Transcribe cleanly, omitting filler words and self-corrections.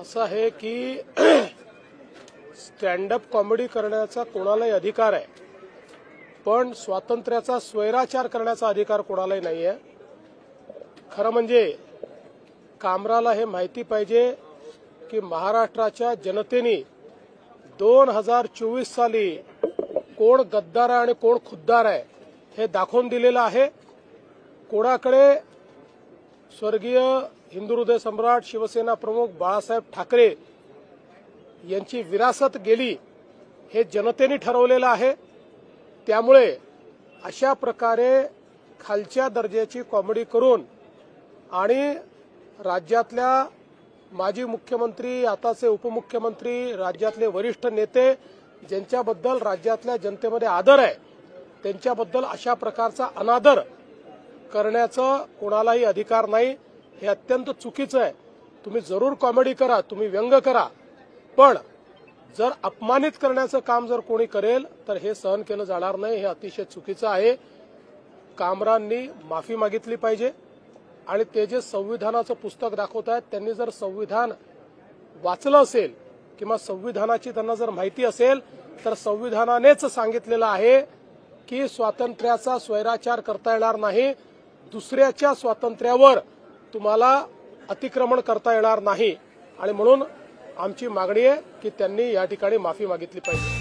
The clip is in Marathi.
असं आहे की स्टँडअप कॉमेडी करण्याचा कोणालाही अधिकार आहे, पण स्वातंत्र्याचा स्वैराचार करण्याचा अधिकार कोणालाही नाही आहे। खरं म्हणजे कामराला हे माहिती पाहिजे की महाराष्ट्राच्या जनतेने 2024 साली कोण गद्दार आहे आणि कोण खुद्दार आहे हे दाखवून दिलेलं आहे। कोणाकडे स्वर्गीय हिंदू हृदय सम्राट शिवसेना प्रमुख बाळासाहेब ठाकरे यांची विरासत गेली हे जनतेने ठरवलेलं आहे। त्यामुळे अशा प्रकारे खालच्या दर्जाची कॉमेडी करून आणि राज्यातल्या माजी मुख्यमंत्री, आताचे उपमुख्यमंत्री, राज्यातले वरिष्ठ नेते ज्यांच्याबद्दल राज्यातल्या जनतेमध्ये आदर आहे त्यांच्याबद्दल अशा प्रकारचा अनादर करण्याचा कोणालाही अधिकार नाही। हे अत्यंत चुकीचं आहे। तुम्ही जरूर कॉमेडी करा, तुम्ही व्यंग करा, पण जर अपमानित करण्याचं काम जर कोणी करेल तर हे सहन केलं जाणार नाही। हे अतिशय चुकीचं आहे। कामरांनी माफी मागितली पाहिजे आणि ते जे संविधानाचं पुस्तक दाखवत आहेत त्यांनी जर संविधान वाचलं असेल किंवा संविधानाची त्यांना जर माहिती असेल तर संविधानानेच सांगितलेलं आहे की स्वातंत्र्याचा स्वैराचार करता येणार नाही, दुसऱ्याच्या स्वातंत्र्यावर तुम्हाला अतिक्रमण करता येणार नाही। आणि म्हणून आमची मागणी आहे की त्यांनी या ठिकाणी माफी मागितली पाहिजे।